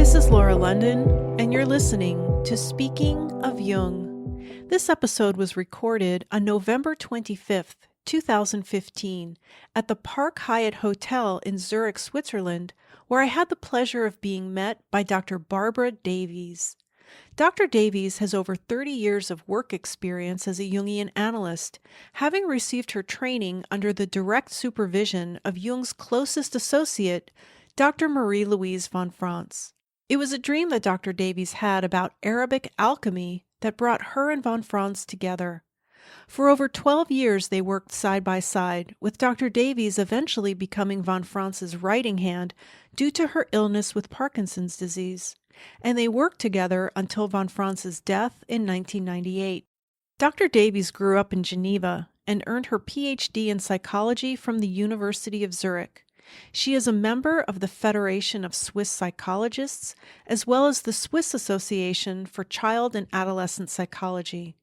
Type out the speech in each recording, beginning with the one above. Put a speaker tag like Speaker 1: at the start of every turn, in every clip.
Speaker 1: This is Laura London, and you're listening to Speaking of Jung. This episode was recorded on November 25th, 2015, at the Park Hyatt Hotel in Zurich, Switzerland, where I had the pleasure of being met by Dr. Barbara Davies. Dr. Davies has over 30 years of work experience as a Jungian analyst, having received her training under the direct supervision of Jung's closest associate, Dr. Marie-Louise von Franz. It was a dream that Dr. Davies had about Arabic alchemy that brought her and von Franz together. For over 12 years they worked side by side, with Dr. Davies eventually becoming von Franz's writing hand due to her illness with Parkinson's disease, and they worked together until von Franz's death in 1998. Dr. Davies grew up in Geneva and earned her Ph.D. in psychology from the University of Zürich. She is a member of the Federation of Swiss Psychologists, as well as the Swiss Association for Child and Adolescent Psychology.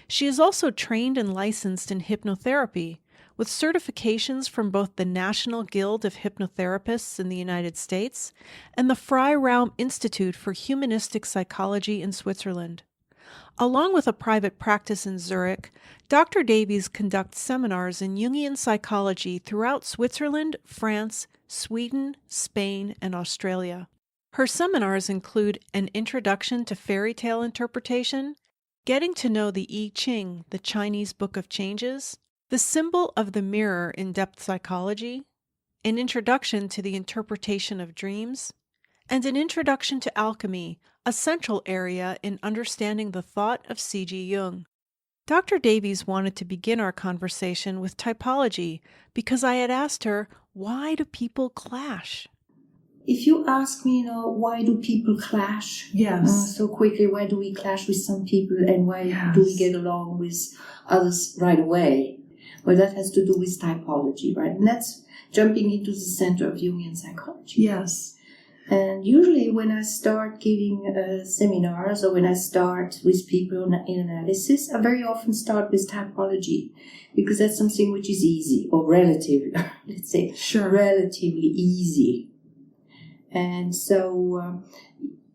Speaker 1: She is also trained and licensed in hypnotherapy, with certifications from both the National Guild of Hypnotherapists in the United States and the Freiraum Institute for Humanistic Psychology in Switzerland. Along with a private practice in Zurich, Dr. Davies conducts seminars in Jungian psychology throughout Switzerland, France, Sweden, Spain, and Australia. Her seminars include an introduction to fairy tale interpretation, getting to know the I Ching, the Chinese Book of Changes, the symbol of the mirror in depth psychology, an introduction to the interpretation of dreams, and an introduction to alchemy, a central area in understanding the thought of C.G. Jung. Dr. Davies wanted to begin our conversation with typology because I had asked her, why do people clash?
Speaker 2: If you ask me, why do people clash so quickly? Why do we clash with some people and why do we get along with others right away? Well, that has to do with typology, right? And that's jumping into the center of Jungian psychology.
Speaker 1: Yes.
Speaker 2: And usually when I start giving seminars or when I start with people in analysis, I very often start with typology because that's something which is easy or relatively, let's say, relatively easy. And so,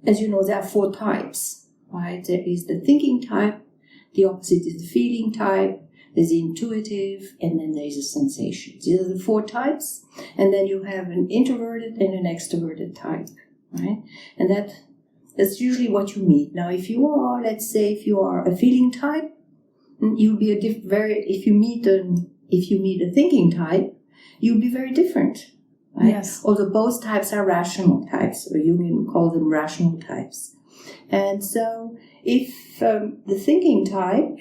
Speaker 2: as you know, there are 4 types, right? There is the thinking type, the opposite is the feeling type, there's the intuitive, and then there's the sensation. These are the 4 types, and then you have an introverted and an extroverted type, right? And that's usually what you meet. Now, if you are, let's say, if you are a feeling type, you'll be if you meet a thinking type, you'll be very different. Right?
Speaker 1: Yes.
Speaker 2: Although both types are rational types, or you can call them rational types. And so if the thinking type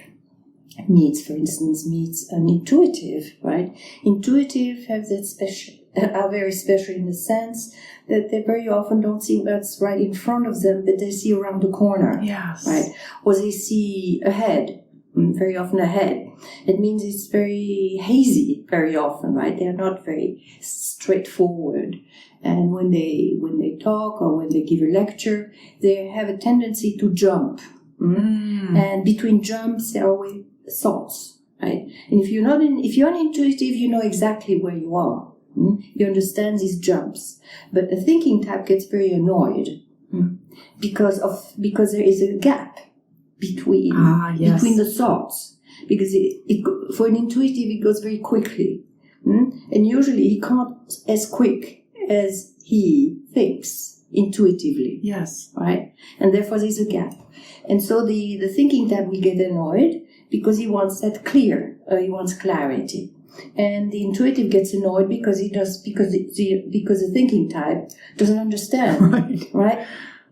Speaker 2: meets an intuitive, right? Intuitive have that are very special in the sense that they very often don't see what's right in front of them, but they see around the corner.
Speaker 1: Yes.
Speaker 2: Right? Or they see ahead. Very often ahead. It means it's very hazy very often, right? They're not very straightforward. And when they talk or when they give a lecture, they have a tendency to jump. And between jumps, there are always thoughts, right? And if you're an intuitive, you know exactly where you are. You understand these jumps. But a thinking type gets very annoyed because there is a gap between the thoughts, because for an intuitive it goes very quickly, and usually he can't as quick as he thinks intuitively.
Speaker 1: Yes.
Speaker 2: Right? And therefore there's a gap. And so the thinking type will get annoyed because he wants that he wants clarity. And the intuitive gets annoyed because the thinking type doesn't understand. Right?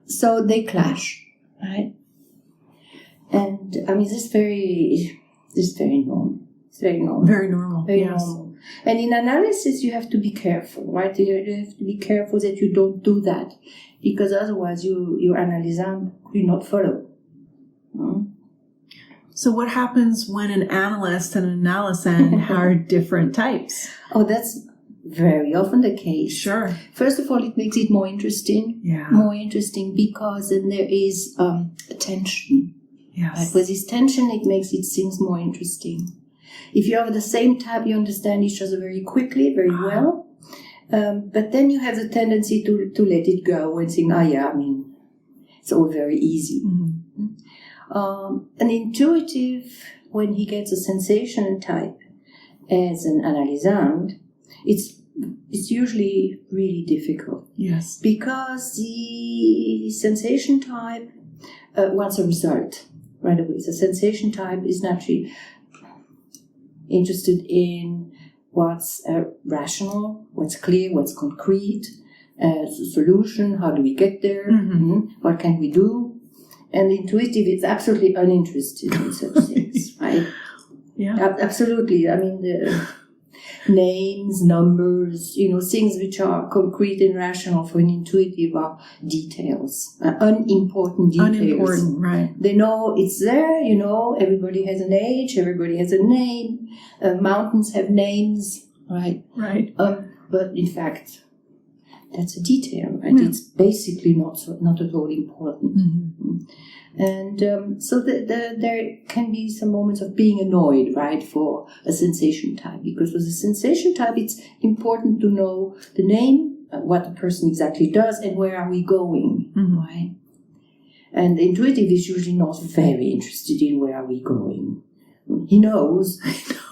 Speaker 2: So they clash. Right? And I mean, this is very normal. It's very normal.
Speaker 1: Very normal.
Speaker 2: Very normal. And in analysis, you have to be careful, right? You have to be careful that you don't do that, because otherwise your analysand will not follow.
Speaker 1: So what happens when an analyst and an analysand are different types?
Speaker 2: Oh, that's very often the case.
Speaker 1: Sure.
Speaker 2: First of all, it makes it more interesting.
Speaker 1: Yeah.
Speaker 2: More interesting because then there is tension.
Speaker 1: Yes.
Speaker 2: Right? With this tension, it makes it seems more interesting. If you have the same type, you understand each other very quickly, very well. But then you have the tendency to let it go and think, it's all very easy. An intuitive, when he gets a sensation type as an analysand, it's usually really difficult.
Speaker 1: Yes.
Speaker 2: Because the sensation type wants a result right away. The sensation type is naturally interested in what's rational, what's clear, what's concrete, solution, how do we get there, what can we do? And intuitive is absolutely uninterested in such things, right?
Speaker 1: Yeah.
Speaker 2: Absolutely. I mean, the names, numbers, things which are concrete and rational for an intuitive are details, unimportant details.
Speaker 1: Unimportant, right.
Speaker 2: They know it's there, everybody has an age, everybody has a name, mountains have names, right?
Speaker 1: Right.
Speaker 2: But in fact, that's a detail, right?
Speaker 1: Yeah.
Speaker 2: It's basically not at all important. And so there can be some moments of being annoyed, right, for a sensation type. Because with a sensation type, it's important to know the name, what the person exactly does, and where are we going, right? And the intuitive is usually not very interested in where are we going. He knows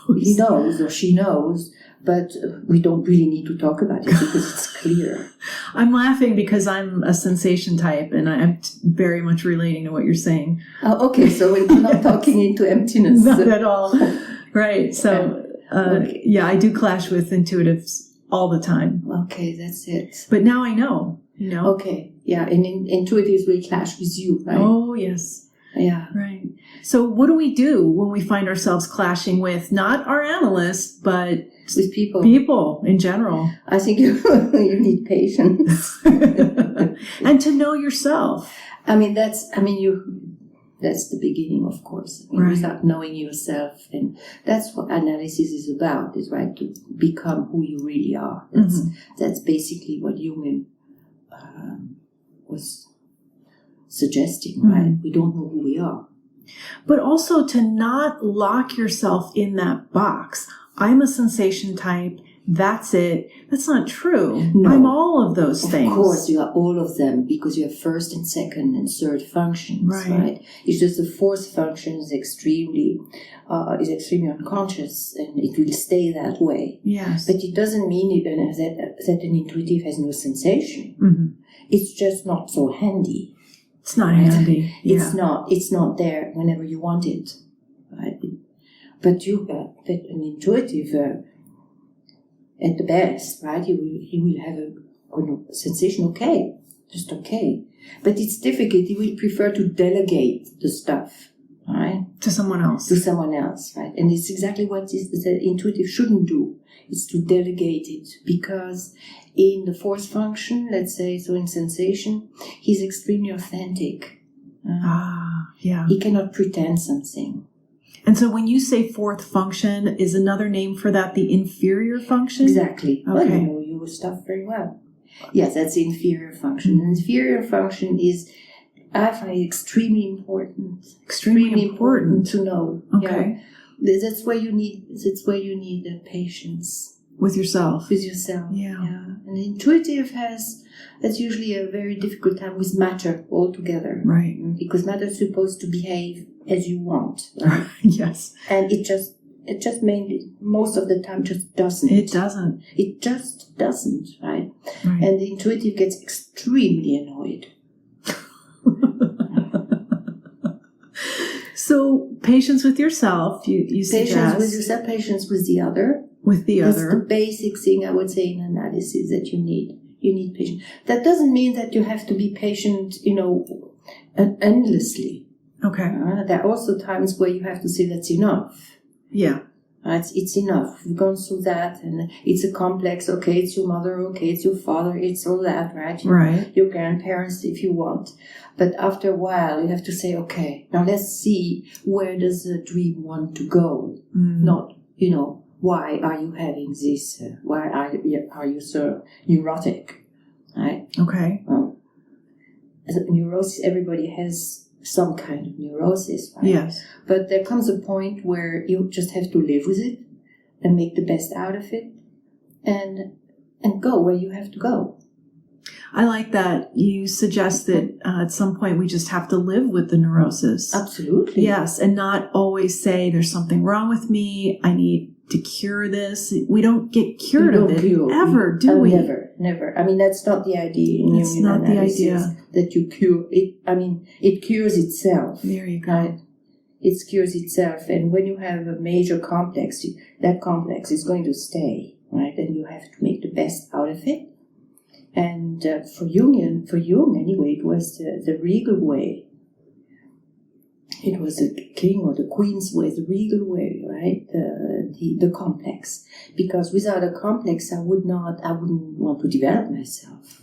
Speaker 2: or she knows, but we don't really need to talk about it because it's clear.
Speaker 1: I'm laughing because I'm a sensation type, and I'm very much relating to what you're saying.
Speaker 2: Oh, okay, so we're not talking into emptiness.
Speaker 1: Not at all. Right. So, I do clash with intuitives all the time.
Speaker 2: Okay, that's it.
Speaker 1: But now I know,
Speaker 2: Okay, yeah, and intuitives will clash with you, right?
Speaker 1: Oh, yes.
Speaker 2: Yeah.
Speaker 1: Right. So what do we do when we find ourselves clashing with not our analyst, but
Speaker 2: with people?
Speaker 1: People in general.
Speaker 2: I think you need patience.
Speaker 1: And to know yourself.
Speaker 2: That's the beginning, of course.
Speaker 1: Right.
Speaker 2: Without knowing yourself, and that's what analysis is about, is right to become who you really are. That's basically what Jung was suggesting, right? We don't know who we are.
Speaker 1: But also to not lock yourself in that box. I'm a sensation type. That's it. That's not true.
Speaker 2: No.
Speaker 1: I'm all of those things.
Speaker 2: Of course, you are all of them because you have first and second and third functions, right? It's just the fourth function is extremely unconscious, and it will stay that way.
Speaker 1: Yes.
Speaker 2: But it doesn't mean that an intuitive has no sensation. It's just not so handy.
Speaker 1: It's not handy.
Speaker 2: It's not there whenever you want it, right? But an intuitive, at the best, right? He will have a sensation, just okay. But it's difficult. He will prefer to delegate the stuff, right?
Speaker 1: To someone else.
Speaker 2: Right? And it's exactly what the intuitive shouldn't do. It's to delegate it, because in the fourth function, let's say, so in sensation, he's extremely authentic. He cannot pretend something.
Speaker 1: And so when you say fourth function, is another name for that the inferior function?
Speaker 2: Exactly.
Speaker 1: Okay.
Speaker 2: Well, you know your stuff very well. Yes, that's the inferior function. The inferior function is, I find, extremely important.
Speaker 1: Extremely important
Speaker 2: to know.
Speaker 1: Okay.
Speaker 2: Yeah. That's where you need the patience.
Speaker 1: With yourself.
Speaker 2: Yeah. And intuitive that's usually a very difficult time with matter altogether.
Speaker 1: Right.
Speaker 2: Because matter is supposed to behave as you want. Right?
Speaker 1: Yes.
Speaker 2: And it just mainly, most of the time, just doesn't.
Speaker 1: It doesn't.
Speaker 2: It just doesn't, right? And the intuitive gets extremely annoyed.
Speaker 1: So, patience with yourself, you suggest.
Speaker 2: Patience with yourself, patience with the other. That's the basic thing, I would say, in analysis that you need. You need patience. That doesn't mean that you have to be patient, endlessly.
Speaker 1: Okay.
Speaker 2: There are also times where you have to say that's enough.
Speaker 1: Yeah.
Speaker 2: It's enough. We've gone through that, and it's a complex. Okay, it's your mother. Okay, it's your father. It's all that, right? Your grandparents, if you want. But after a while, you have to say, okay, now let's see, where does the dream want to go? Not, why are you having this? Why are you so neurotic? Right?
Speaker 1: Okay.
Speaker 2: Neurosis, everybody has some kind of neurosis, right?
Speaker 1: Yes.
Speaker 2: But there comes a point where you just have to live with it and make the best out of it. And go where you have to go.
Speaker 1: I like that you suggest that at some point we just have to live with the neurosis.
Speaker 2: Absolutely.
Speaker 1: Yes, and not always say there's something wrong with me, I need to cure this. We don't get cured of it ever, do we?
Speaker 2: Never. I mean, that's not the idea in
Speaker 1: That's
Speaker 2: Jungian
Speaker 1: not the
Speaker 2: analysis,
Speaker 1: idea.
Speaker 2: that you cure it. I mean, it cures itself.
Speaker 1: There you go.
Speaker 2: Right? It cures itself. And when you have a major complex, that complex is going to stay, right? And you have to make the best out of it. And for Jung anyway, it was the regal way. It was the king or the queen's way, the regal way, right? The complex. Because without a complex, I wouldn't want to develop myself.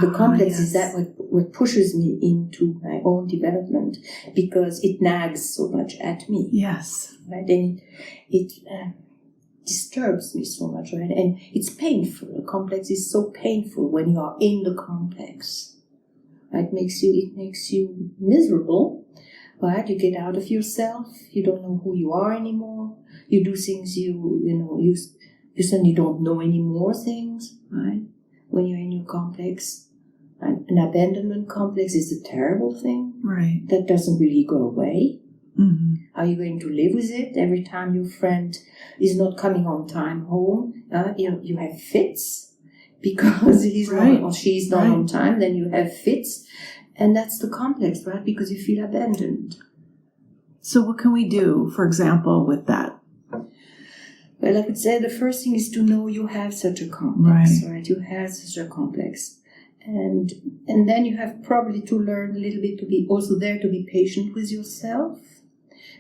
Speaker 2: The complex is that what pushes me into my own development, because it nags so much at me.
Speaker 1: Yes.
Speaker 2: Right? And it disturbs me so much, right? And it's painful. A complex is so painful when you are in the complex. Right? It makes you miserable. Right? You get out of yourself. You don't know who you are anymore. You do things you suddenly don't know any more things, right? When you're in your complex. An abandonment complex is a terrible thing.
Speaker 1: Right.
Speaker 2: That doesn't really go away.
Speaker 1: Mm-hmm.
Speaker 2: Are you going to live with it? Every time your friend is not coming on time home, you have fits because he's not or she's not on time. Then you have fits. And that's the complex, right? Because you feel abandoned.
Speaker 1: So what can we do, for example, with that?
Speaker 2: Well, I would say the first thing is to know you have such a complex, right? You have such a complex. And then you have probably to learn a little bit to be also there to be patient with yourself.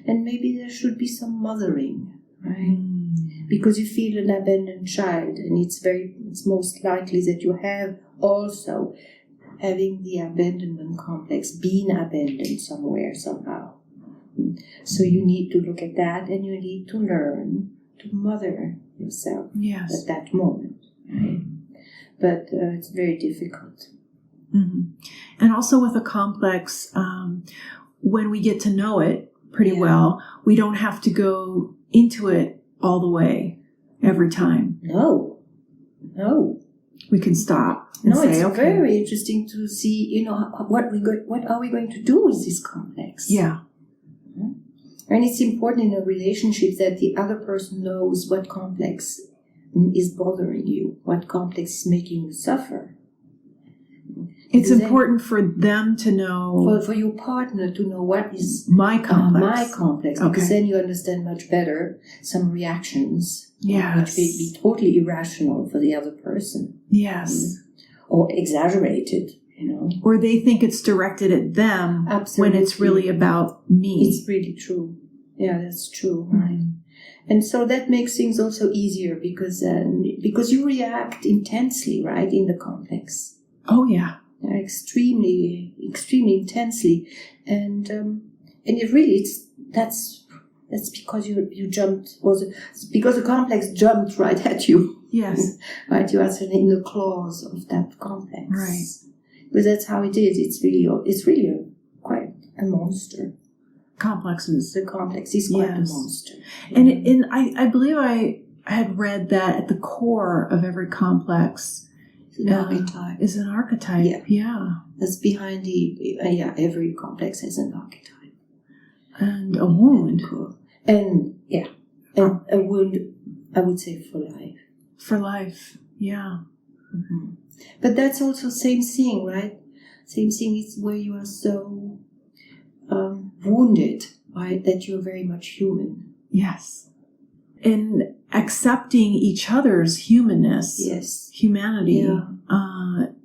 Speaker 2: And maybe there should be some mothering, right? Because you feel an abandoned child, and it's most likely that you have also having the abandonment complex, being abandoned somewhere, somehow. So you need to look at that, and you need to learn to mother yourself at that moment. Right? But it's very difficult.
Speaker 1: Mm-hmm. And also with a complex, when we get to know it pretty well, we don't have to go into it all the way every time.
Speaker 2: No.
Speaker 1: We can stop and say,
Speaker 2: it's
Speaker 1: okay.
Speaker 2: very interesting to see, what are we going to do with this complex?
Speaker 1: Yeah.
Speaker 2: And it's important in a relationship that the other person knows what complex is bothering you, what complex is making you suffer.
Speaker 1: It's important for them to know.
Speaker 2: For your partner to know what is
Speaker 1: my complex.
Speaker 2: My complex. Because then you understand much better some reactions.
Speaker 1: Yes.
Speaker 2: Which may be totally irrational for the other person.
Speaker 1: Yes.
Speaker 2: Or exaggerated,
Speaker 1: Or they think it's directed at them.
Speaker 2: Absolutely.
Speaker 1: When it's really about me.
Speaker 2: It's really true. Yeah, that's true. Right. And so that makes things also easier because you react intensely, right, in the complex.
Speaker 1: Oh, yeah.
Speaker 2: Extremely, extremely intensely. And it really, that's because you jumped, because the complex jumped right at you.
Speaker 1: Yes.
Speaker 2: Right, you are in the claws of that complex.
Speaker 1: Right.
Speaker 2: Because that's how it is. It's really quite a monster.
Speaker 1: Complexes.
Speaker 2: The complex is quite a monster.
Speaker 1: And I believe I had read that at the core of every complex is an archetype. Yeah.
Speaker 2: That's behind every complex has an archetype.
Speaker 1: And a wound.
Speaker 2: And a wound, I would say, for life.
Speaker 1: For life, yeah.
Speaker 2: Mm-hmm. But that's also same thing, right? Same thing is where you are so wounded, right? That you're very much human.
Speaker 1: Yes. In accepting each other's humanness, humanity,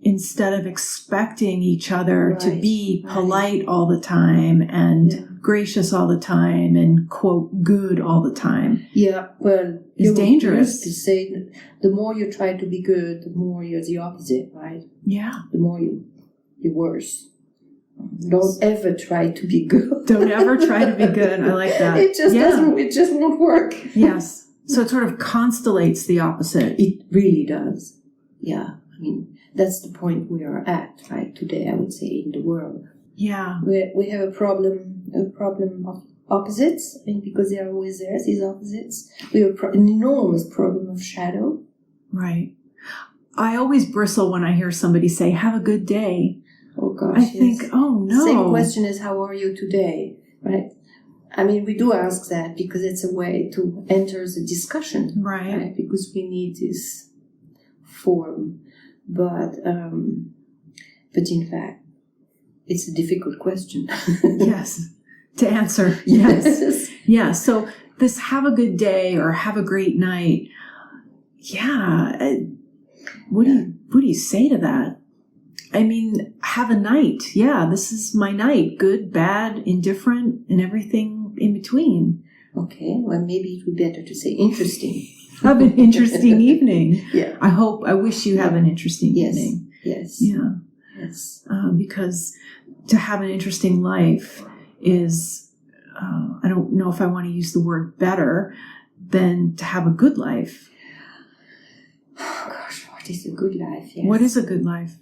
Speaker 1: instead of expecting each other to be polite all the time and gracious all the time and, quote, good all the time.
Speaker 2: Yeah, well,
Speaker 1: it's dangerous.
Speaker 2: To say that the more you try to be good, the more you're the opposite, right?
Speaker 1: Yeah.
Speaker 2: The more you're worse. Don't ever try to be good.
Speaker 1: Don't ever try to be good. I like that.
Speaker 2: It just doesn't. It just won't work.
Speaker 1: Yes. So it sort of constellates the opposite.
Speaker 2: It really does. Yeah. I mean, that's the point we are at, right? Today, I would say, in the world.
Speaker 1: Yeah.
Speaker 2: We have a problem of opposites, because they are always there, these opposites. We have an enormous problem of shadow.
Speaker 1: Right. I always bristle when I hear somebody say, have a good day.
Speaker 2: Oh, gosh.
Speaker 1: I think, oh, no.
Speaker 2: Same question as, how are you today? Right? I mean, we do ask that because it's a way to enter the discussion.
Speaker 1: Right.
Speaker 2: Because we need this form. But in fact, it's a difficult question.
Speaker 1: Yes. To answer. Yes. Yeah. So this have a good day or have a great night. Yeah. What do you say to that? I mean, have a night. Yeah, this is my night. Good, bad, indifferent, and everything in between.
Speaker 2: Okay, well, maybe it would be better to say interesting.
Speaker 1: Have an interesting evening.
Speaker 2: Yeah.
Speaker 1: I wish you have an interesting evening.
Speaker 2: Yes.
Speaker 1: Yeah.
Speaker 2: Yes.
Speaker 1: Because to have an interesting life is, I don't know if I want to use the word better than to have a good life.
Speaker 2: Oh, gosh, what is a good life? Yes.
Speaker 1: What is a good life?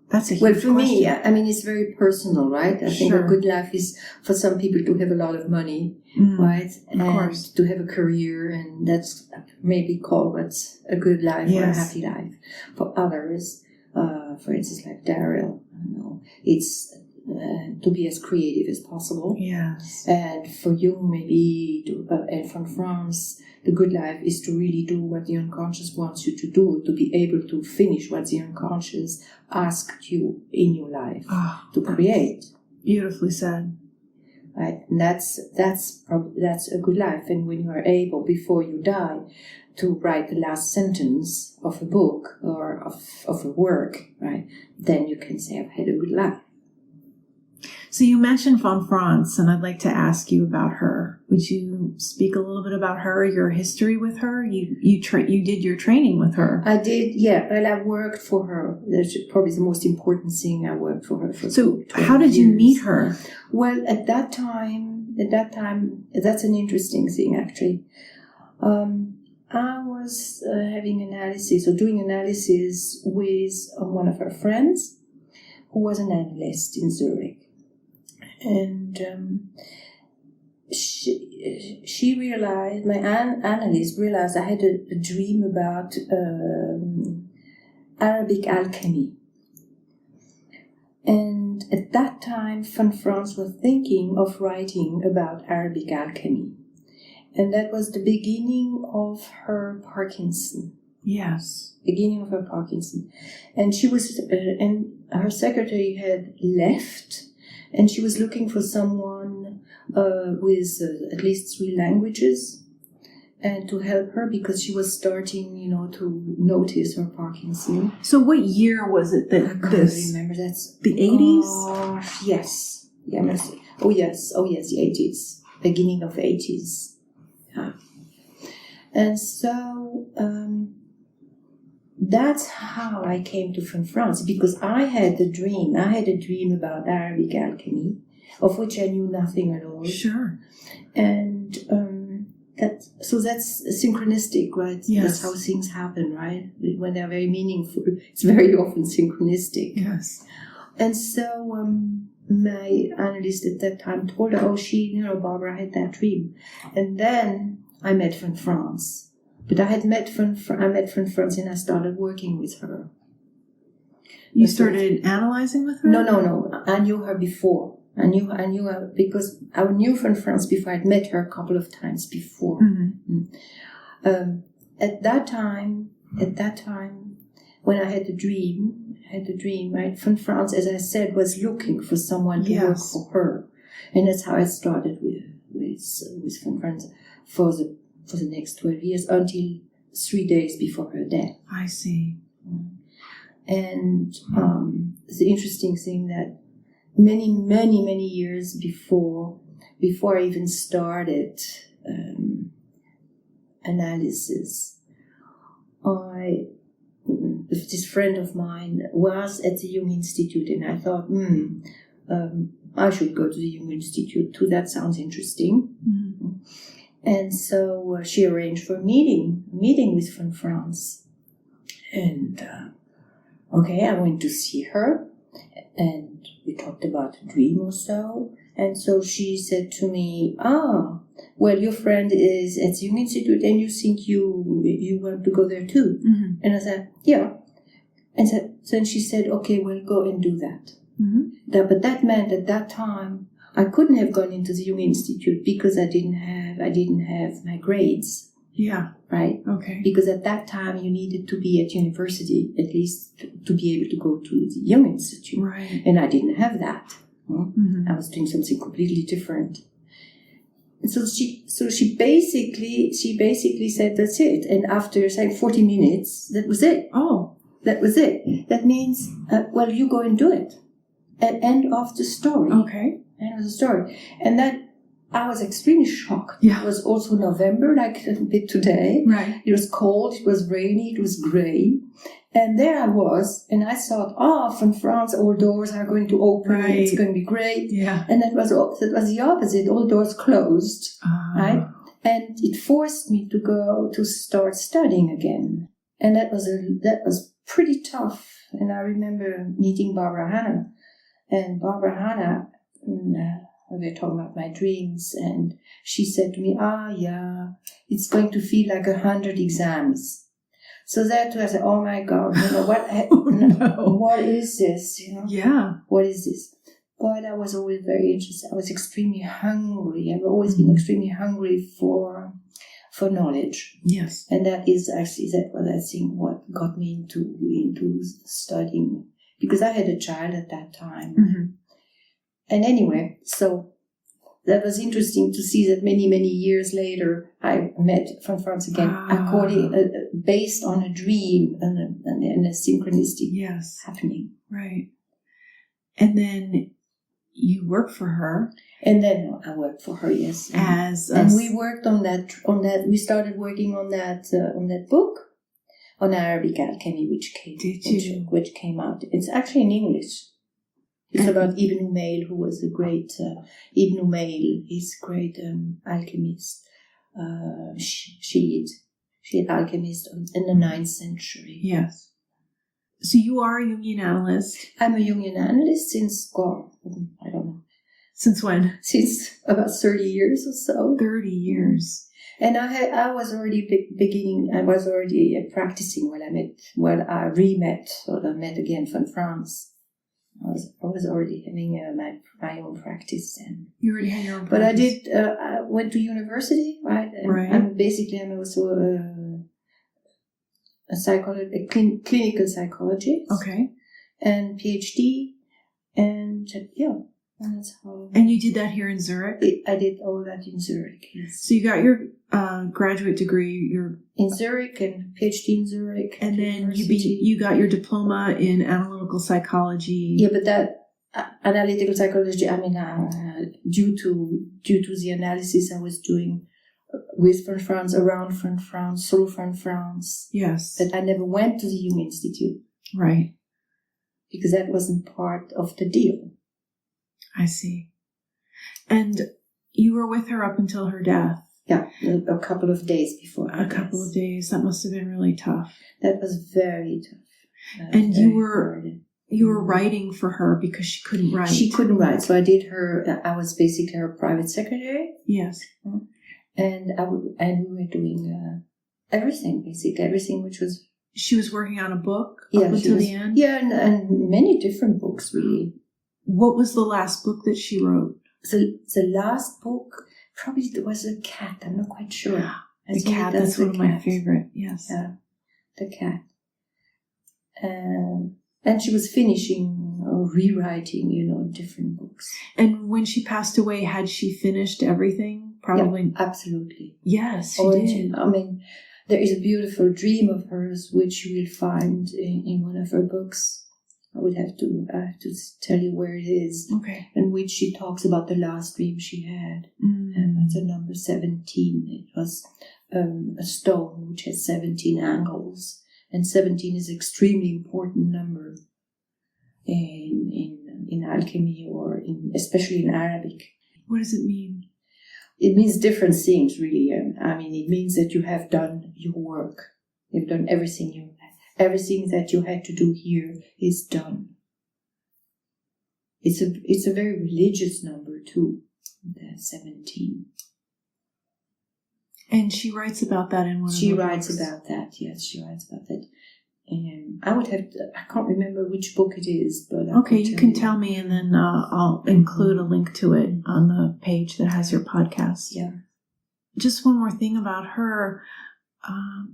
Speaker 1: That's a huge
Speaker 2: question. Well, for
Speaker 1: question.
Speaker 2: me, I mean, it's very personal, right? I think a good life is for some people to have a lot of money, right?
Speaker 1: Of course.
Speaker 2: To have a career, and that's maybe called what's a good life or a happy life. For others, for instance, like Daryl, it's to be as creative as possible.
Speaker 1: Yes.
Speaker 2: And for Jung, maybe, and von Franz, the good life is to really do what the unconscious wants you to do, to be able to finish what the unconscious asked you in your life to create.
Speaker 1: Beautifully said.
Speaker 2: Right, and that's a good life. And when you are able, before you die, to write the last sentence of a book or of a work, right, then you can say, I've had a good life.
Speaker 1: So you mentioned von Franz, and I'd like to ask you about her. Would you speak a little bit about her, your history with her? You did your training with her.
Speaker 2: I did, yeah. Well, I worked for her. That's probably the most important thing. I worked for her for.
Speaker 1: So how did you meet her?
Speaker 2: Well, at that time, that's an interesting thing actually. I was having analysis or doing analysis with one of her friends, who was an analyst in Zürich. And she realized, my analyst realized I had a dream about Arabic alchemy. And at that time, von Franz was thinking of writing about Arabic alchemy. And that was the beginning of her Parkinson.
Speaker 1: Yes.
Speaker 2: Beginning of her Parkinson. And she was, and her secretary had left. And she was looking for someone with at least 3 languages and to help her because she was starting, to notice her Parkinson.
Speaker 1: So what year was it that
Speaker 2: I can't remember. That's
Speaker 1: the 80s?
Speaker 2: Yes. Yeah. Oh, yes, the 80s. Beginning of 80s. Yeah. And so that's how I came to von Franz, because I had a dream. I had a dream about Arabic alchemy, of which I knew nothing at all.
Speaker 1: Sure.
Speaker 2: And that's synchronistic, right?
Speaker 1: Yes.
Speaker 2: That's how things happen, right? When they're very meaningful, it's very often synchronistic.
Speaker 1: Yes.
Speaker 2: And so my analyst at that time told her, Barbara had that dream. And then I met von Franz. But I met von Franz and I started working with her.
Speaker 1: You started analyzing with her?
Speaker 2: No. I knew her before. I knew her because I knew von Franz before. I'd met her a couple of times before. Mm-hmm. At that time, when I had the dream, right? Von Franz, as I said, was looking for someone to work for her, and that's how I started with von Franz for the next 12 years until 3 days before her death.
Speaker 1: I see.
Speaker 2: And the interesting thing that many years before I even started analysis, this friend of mine was at the Jung Institute, and I thought, I should go to the Jung Institute too. That sounds interesting. Mm-hmm. And so she arranged for a meeting with von Franz. And, I went to see her. And we talked about a dream or so. And so she said to me, well, your friend is at the Jung Institute and you think you want to go there too.
Speaker 1: Mm-hmm.
Speaker 2: And I said, yeah. And then she said, okay, well, go and do that.
Speaker 1: Mm-hmm.
Speaker 2: But that meant at that time, I couldn't have gone into the Jung Institute because I didn't have my grades.
Speaker 1: Yeah.
Speaker 2: Right?
Speaker 1: Okay.
Speaker 2: Because at that time you needed to be at university, at least to be able to go to the Jung Institute.
Speaker 1: Right.
Speaker 2: And I didn't have that.
Speaker 1: Mm-hmm.
Speaker 2: I was doing something completely different. And so she basically said, that's it. And after saying 40 minutes, that was it.
Speaker 1: Oh.
Speaker 2: That was it. That means, well, you go and do it. At end of the story.
Speaker 1: Okay.
Speaker 2: End of the story. And that, I was extremely shocked.
Speaker 1: Yeah.
Speaker 2: It was also November, like a bit today.
Speaker 1: Right.
Speaker 2: It was cold, it was rainy, it was grey. And there I was, and I thought, from France, all doors are going to open,
Speaker 1: Right.
Speaker 2: it's going to be great.
Speaker 1: Yeah.
Speaker 2: And that was the opposite, all doors closed, right? And it forced me to start studying again. And that was pretty tough. And I remember meeting Barbara Hanna. And Barbara Hanna, we were talking about my dreams, and she said to me, yeah, it's going to feel like 100 exams. So that was, oh my God, what is this?
Speaker 1: Yeah.
Speaker 2: What is this? But I was always very interested. I was extremely hungry. I've always been extremely hungry for knowledge.
Speaker 1: Yes.
Speaker 2: And that is actually what got me into studying, because I had a child at that time.
Speaker 1: Mm-hmm.
Speaker 2: And anyway, so that was interesting to see that many, many years later, I met von Franz again, based on a dream and a synchronistic happening. Right.
Speaker 1: And then you work for her.
Speaker 2: And then I worked for her, yes. And we worked on that. We started working on that book, on Arabic Alchemy, which came out. It's actually in English. It's about Ibn Umayl, who was a great Ibn Umayl. He's a great alchemist, Shiite alchemist in the 9th century.
Speaker 1: Yes. So you are a Jungian analyst.
Speaker 2: I'm a Jungian analyst since, I don't know.
Speaker 1: Since when?
Speaker 2: Since about 30 years or so.
Speaker 1: 30 years.
Speaker 2: And I was already beginning. I was already practicing when I met again von Franz. I was already having my own practice then. You already had your own practice? But I went to university, right?
Speaker 1: Right.
Speaker 2: I'm also a clinical psychologist.
Speaker 1: Okay.
Speaker 2: And Ph.D. And and that's how.
Speaker 1: And you did that here in Zurich?
Speaker 2: I did all that in Zurich, yes.
Speaker 1: So you got your graduate degree,
Speaker 2: in Zurich, and PhD in Zurich.
Speaker 1: And then you got your diploma in analytical psychology.
Speaker 2: Yeah, but that analytical psychology, due to the analysis I was doing with von Franz, around von Franz, through von Franz.
Speaker 1: Yes.
Speaker 2: But I never went to the Jung Institute.
Speaker 1: Right.
Speaker 2: Because that wasn't part of the deal.
Speaker 1: I see. And you were with her up until her death.
Speaker 2: Yeah, a couple of days before.
Speaker 1: A couple of days. That must have been really tough.
Speaker 2: That was very tough.
Speaker 1: And you were writing for her because she couldn't write.
Speaker 2: She couldn't write, so I was basically her private secretary.
Speaker 1: Yes.
Speaker 2: And we were doing everything, basically everything which was.
Speaker 1: She was working on a book up until the end.
Speaker 2: Yeah, and many different books really.
Speaker 1: What was the last book that she wrote?
Speaker 2: The last book, probably it was a cat. I'm not quite sure.
Speaker 1: The cat, that's one of my favorite. Yes.
Speaker 2: Yeah, the cat. And she was finishing or rewriting, different books.
Speaker 1: And when she passed away, had she finished everything? Probably.
Speaker 2: Yeah, absolutely.
Speaker 1: Yes, she did.
Speaker 2: There is a beautiful dream of hers, which you will find in one of her books. I have to tell you where it is.
Speaker 1: Okay.
Speaker 2: In which she talks about the last dream she had. And that's a number 17. It was a stone which has 17 angles. And 17 is an extremely important number in alchemy, or especially in Arabic.
Speaker 1: What does it mean?
Speaker 2: It means different things, really. It means that you have done your work. You've done everything that you had to do here is done. It's a very religious number too, the 17.
Speaker 1: And she writes about that in one of her books.
Speaker 2: She writes about that, yes, she writes about that. And I can't remember which book it is, but
Speaker 1: okay, you can tell me, and then I'll include a link to it on the page that has your podcast.
Speaker 2: Yeah.
Speaker 1: Just one more thing about her.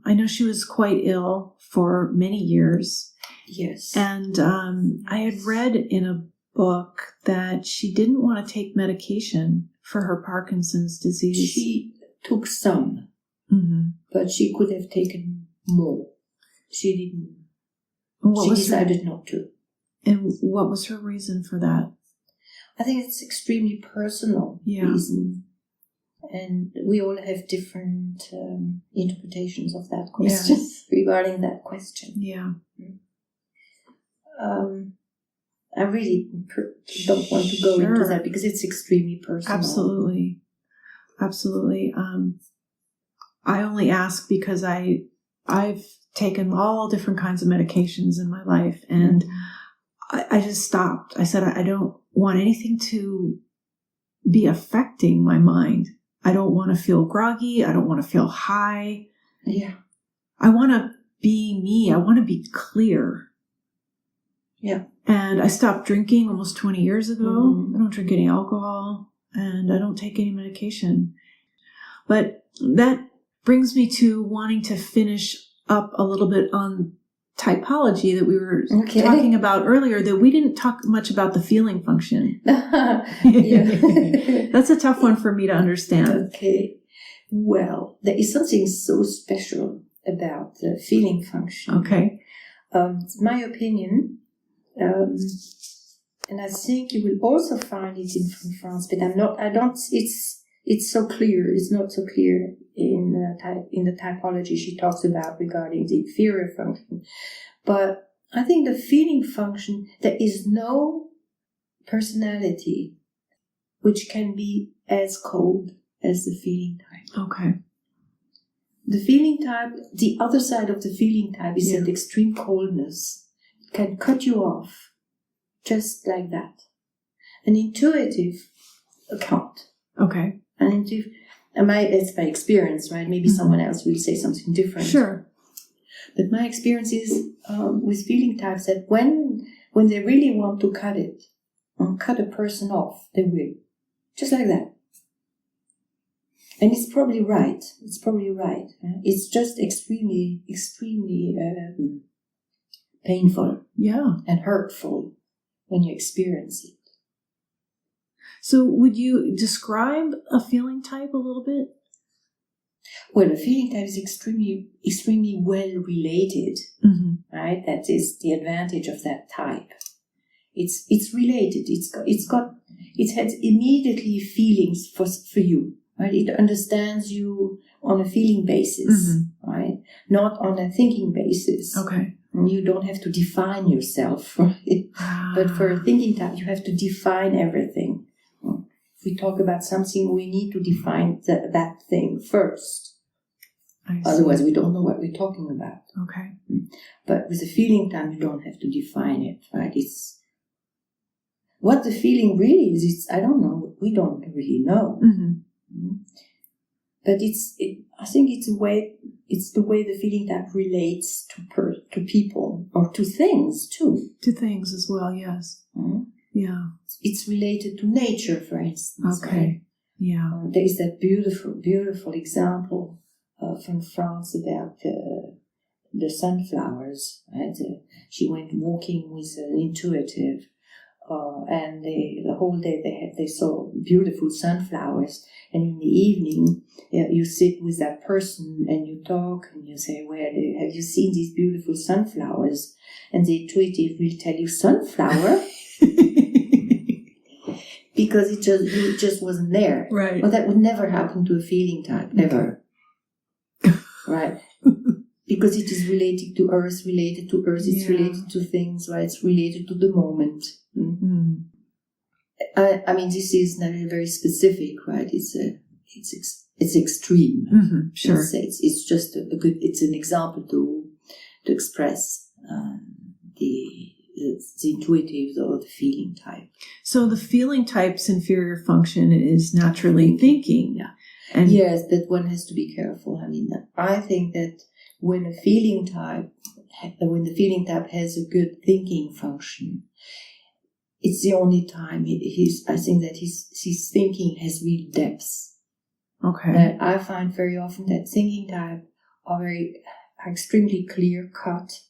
Speaker 1: I know she was quite ill for many years.
Speaker 2: Yes.
Speaker 1: And I had read in a book that she didn't want to take medication for her Parkinson's disease.
Speaker 2: She took some, but she could have taken more. She didn't. She decided not to.
Speaker 1: And what was her reason for that?
Speaker 2: I think it's extremely personal reason. And we all have different interpretations of that question, regarding that question.
Speaker 1: Yeah.
Speaker 2: I really don't want to go into that because it's extremely personal.
Speaker 1: Absolutely. Absolutely. I only ask because I've taken all different kinds of medications in my life, and I just stopped. I said, I don't want anything to be affecting my mind. I don't want to feel groggy. I don't want to feel high.
Speaker 2: Yeah.
Speaker 1: I want to be me. I want to be clear.
Speaker 2: Yeah.
Speaker 1: And I stopped drinking almost 20 years ago. I don't drink any alcohol, and I don't take any medication. But that brings me to wanting to finish up a little bit on typology that we were talking about earlier, that we didn't talk much about the feeling function. That's a tough one for me to understand.
Speaker 2: Okay. Well, there is something so special about the feeling function.
Speaker 1: Okay.
Speaker 2: It's my opinion. And I think you will also find it in von Franz, but it's so clear. It's not so clear in the typology she talks about regarding the inferior function. But I think the feeling function, there is no personality which can be as cold as the feeling type.
Speaker 1: Okay.
Speaker 2: The feeling type, the other side of the feeling type is that extreme coldness. It can cut you off just like that. An intuitive can't.
Speaker 1: Okay.
Speaker 2: It's my experience, right? Maybe someone else will say something different.
Speaker 1: Sure.
Speaker 2: But my experience is with feeling types that when they really want to cut a person off, they will. Just like that. And it's probably right. It's just extremely, extremely painful and hurtful when you experience it.
Speaker 1: So would you describe a feeling type a little bit?
Speaker 2: Well, a feeling type is extremely, extremely well related, right? That is the advantage of that type. It's related. It has immediately feelings for you, right? It understands you on a feeling basis, right? Not on a thinking basis.
Speaker 1: Okay.
Speaker 2: And you don't have to define yourself, right? But for a thinking type, you have to define everything. If we talk about something, we need to define that thing first. Otherwise, we don't know what we're talking about.
Speaker 1: Okay.
Speaker 2: But with a feeling type, you don't have to define it, right? It's what the feeling really is. I don't know. We don't really know. But I think it's the way the feeling type relates to people or to things too.
Speaker 1: To things as well, yes. Yeah.
Speaker 2: It's related to nature, for instance.
Speaker 1: Okay.
Speaker 2: Right?
Speaker 1: Yeah.
Speaker 2: There is that beautiful, beautiful example from France about the sunflowers. Right? She went walking with an intuitive, and the whole day they saw beautiful sunflowers. And in the evening, you sit with that person and you talk and you say, have you seen these beautiful sunflowers? And the intuitive will tell you, sunflower? Because it just wasn't there.
Speaker 1: Right.
Speaker 2: Well, that would never happen to a feeling type, ever. Right? Because it is related to earth, it's related to things, right? It's related to the moment. I mean, this is not very specific, right? It's extreme.
Speaker 1: Sure.
Speaker 2: It's just it's an example to express it's the intuitive or the feeling type.
Speaker 1: So the feeling type's inferior function is naturally thinking.
Speaker 2: Yeah.
Speaker 1: And
Speaker 2: yes, but one has to be careful. I mean, I think that when the feeling type has a good thinking function, it's the only time I think that his thinking has real depth.
Speaker 1: Okay.
Speaker 2: That I find very often that thinking type are extremely clear cut,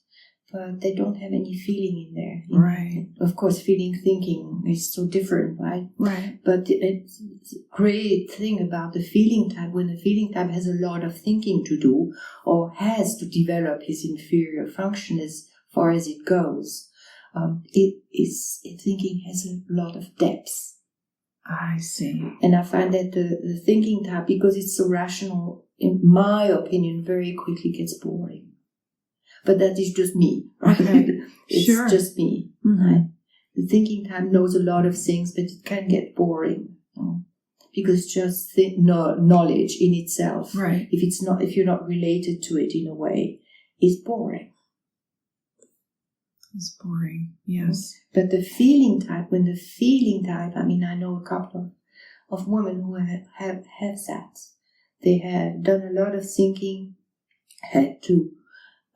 Speaker 2: but they don't have any feeling in there.
Speaker 1: Right.
Speaker 2: Of course, thinking is so different, right?
Speaker 1: Right.
Speaker 2: But it's a great thing about the feeling type, when the feeling type has a lot of thinking to do, or has to develop his inferior function as far as it goes, thinking has a lot of depth.
Speaker 1: I see.
Speaker 2: And I find that the thinking type, because it's so rational, in my opinion, very quickly gets boring. But that is just me, right?
Speaker 1: Okay.
Speaker 2: It's
Speaker 1: Sure.
Speaker 2: just me, right? The thinking type knows a lot of things, but it can get boring, because it's just knowledge in itself.
Speaker 1: Right.
Speaker 2: If you're not related to it in a way, is boring.
Speaker 1: It's boring. Yes.
Speaker 2: But the feeling type, I mean, I know a couple of women who have that. They have done a lot of thinking, had to,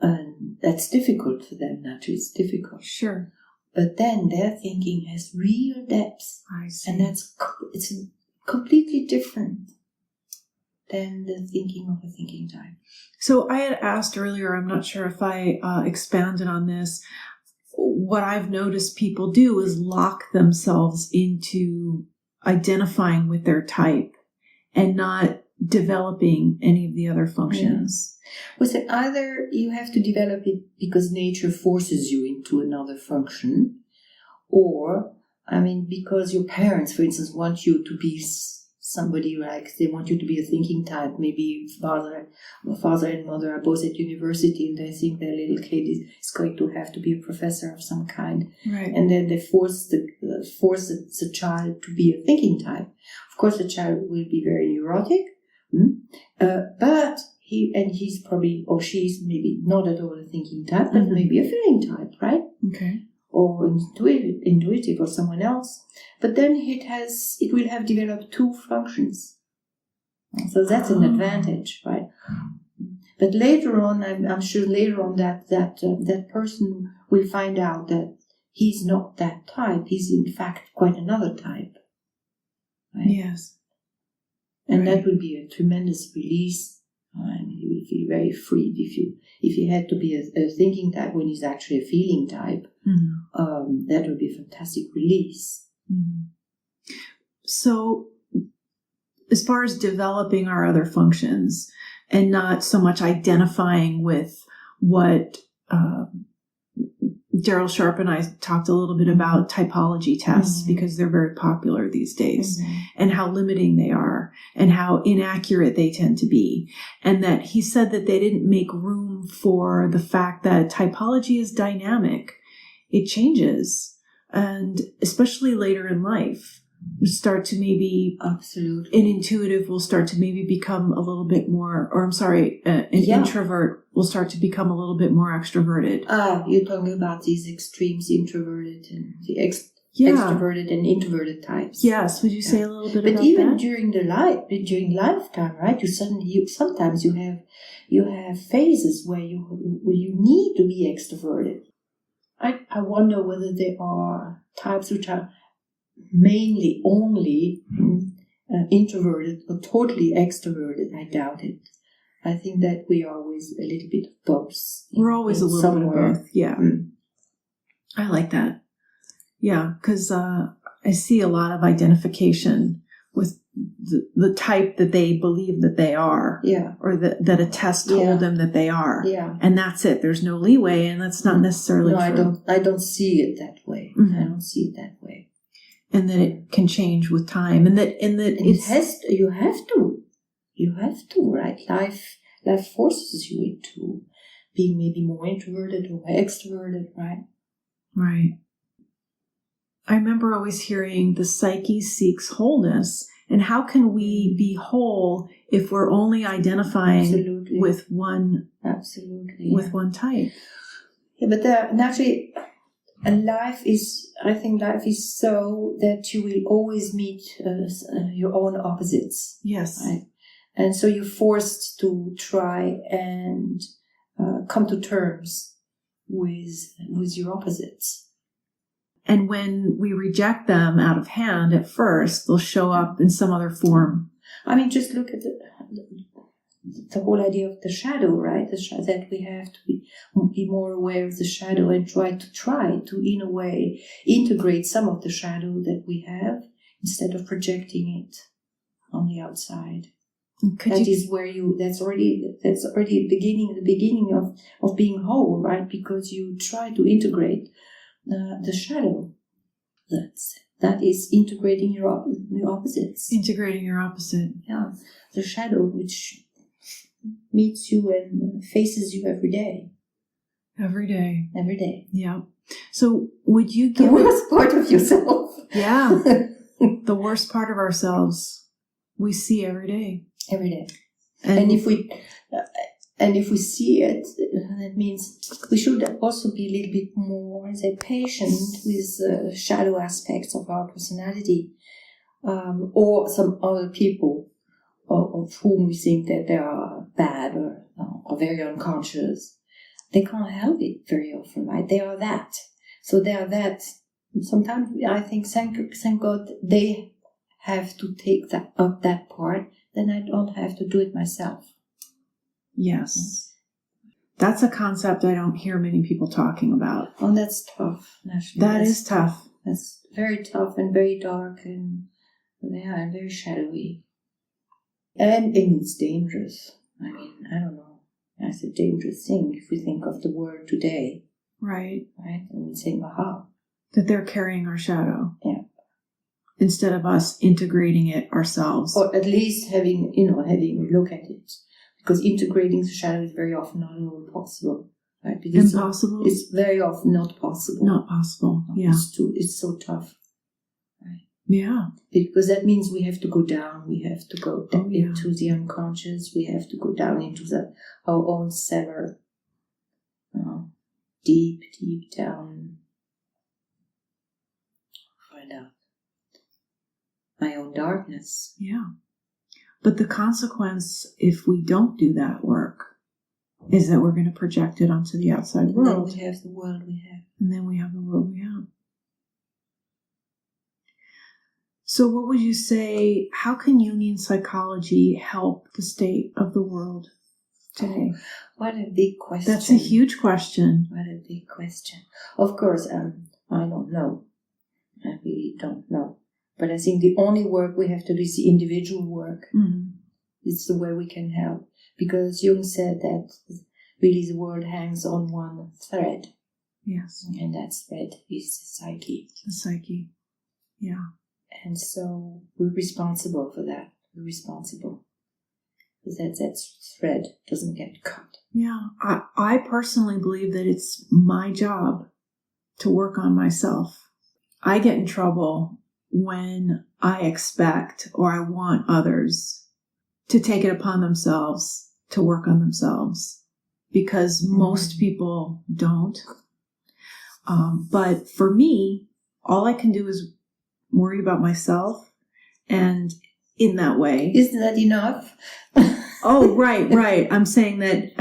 Speaker 2: and that's difficult for them. Naturally, it's difficult.
Speaker 1: Sure.
Speaker 2: But then their thinking has real depth,
Speaker 1: I see.
Speaker 2: and it's completely different than the thinking of a thinking type.
Speaker 1: So I had asked earlier, I'm not sure if I expanded on this. What I've noticed people do is lock themselves into identifying with their type and not developing any of the other functions.
Speaker 2: Well, so either you have to develop it because nature forces you into another function, or, I mean, because your parents, for instance, want you to be somebody, like they want you to be a thinking type. Maybe father and mother are both at university, and they think their little kid is going to have to be a professor of some kind.
Speaker 1: Right.
Speaker 2: And then they force the child to be a thinking type. Of course, the child will be very neurotic, but he's probably, or she's maybe not at all a thinking type, but maybe a feeling type, right?
Speaker 1: Okay.
Speaker 2: Or intuitive or someone else. But then it will have developed two functions. So that's an advantage, right? But later on, I'm sure later on that person will find out that he's not that type. He's in fact quite another type. Right?
Speaker 1: Yes.
Speaker 2: And that will be a tremendous release. And he will feel very freed if he had to be a thinking type when he's actually a feeling type. That would be a fantastic release.
Speaker 1: So, as far as developing our other functions and not so much identifying with what Daryl Sharp and I talked a little bit about typology tests because they're very popular these days, and how limiting they are and how inaccurate they tend to be. And that he said that they didn't make room for the fact that typology is dynamic. It changes. And especially later in life, we start to maybe,
Speaker 2: absolutely,
Speaker 1: an intuitive will start to maybe become a little bit more, an introvert will start to become a little bit more extroverted.
Speaker 2: You're talking about these extremes, introverted and the extroverted and introverted types.
Speaker 1: Yes, would you say a little bit about that?
Speaker 2: But even during lifetime, right? Sometimes you have phases where you need to be extroverted. I wonder whether there are types which are mainly only introverted or totally extroverted. I doubt it. I think that we are always a little bit of both.
Speaker 1: We're always a little bit of both. Yeah. I like that. Yeah, because I see a lot of identification with the type that they believe that they are, or that a test told them that they are, and that's it. There's no leeway, and that's not necessarily true.
Speaker 2: I don't see it that way. I don't see it that way.
Speaker 1: And that it can change with time, and that
Speaker 2: you have to, right? Life forces you into being maybe more introverted or extroverted, right?
Speaker 1: Right. I remember always hearing the psyche seeks wholeness. And how can we be whole if we're only identifying with one type?
Speaker 2: Yeah, but naturally, And I think life is so that you will always meet your own opposites.
Speaker 1: Yes.
Speaker 2: Right? And so you're forced to try and come to terms with your opposites.
Speaker 1: And when we reject them out of hand at first, they'll show up in some other form.
Speaker 2: I mean, just look at the whole idea of the shadow, right? That we have to be more aware of the shadow and try to, in a way, integrate some of the shadow that we have instead of projecting it on the outside. That's already the beginning of being whole, right? Because you try to integrate the shadow. That is integrating your opposites.
Speaker 1: Integrating your opposite.
Speaker 2: Yeah, the shadow which meets you and faces you every day.
Speaker 1: Every day.
Speaker 2: Every day.
Speaker 1: Yeah. So would you give
Speaker 2: the worst part of yourself?
Speaker 1: Yeah. The worst part of ourselves we see every day.
Speaker 2: Every day. And if we see it, that means we should also be a little bit more, patient with shadow aspects of our personality, or some other people of whom we think that they are bad or very unconscious. They can't help it very often, right? They are that. So they are that. Sometimes I think, thank God, they have to take that part. Then I don't have to do it myself.
Speaker 1: Yes. That's a concept I don't hear many people talking about.
Speaker 2: Oh, that's tough.
Speaker 1: That is tough.
Speaker 2: That's very tough and very dark and very shadowy. And it's dangerous. I mean, I don't know. That's a dangerous thing if we think of the world today.
Speaker 1: Right.
Speaker 2: Right? And we think, aha.
Speaker 1: That they're carrying our shadow.
Speaker 2: Yeah.
Speaker 1: Instead of us integrating it ourselves.
Speaker 2: Or at least having a look at it. Because integrating the shadow is very often not at all possible. Right? Because
Speaker 1: impossible?
Speaker 2: It's very often not possible.
Speaker 1: Not possible, yeah.
Speaker 2: It's so tough. Right?
Speaker 1: Yeah.
Speaker 2: Because that means we have to go down. We have to go into the unconscious. We have to go down into our own cellar. Deep, deep down. Find out my own darkness.
Speaker 1: Yeah. But the consequence, if we don't do that work, is that we're going to project it onto the outside world.
Speaker 2: And then we have the world we have.
Speaker 1: And then we have the world we have. So what would you say, how can Jungian psychology help the state of the world today?
Speaker 2: What a big question.
Speaker 1: That's a huge question.
Speaker 2: What a big question. Of course, I don't know. I really don't know. But I think the only work we have to do is the individual work.
Speaker 1: Mm-hmm.
Speaker 2: It's the way we can help. Because Jung said that really the world hangs on one thread.
Speaker 1: Yes.
Speaker 2: And that thread is the psyche.
Speaker 1: The psyche. Yeah.
Speaker 2: And so we're responsible for that. We're responsible. Because that thread doesn't get cut.
Speaker 1: Yeah. I personally believe that it's my job to work on myself. I get in trouble when I expect or I want others to take it upon themselves to work on themselves, because most people don't. But for me, all I can do is worry about myself, and in that way...
Speaker 2: Isn't that enough?
Speaker 1: Oh, right. I'm saying that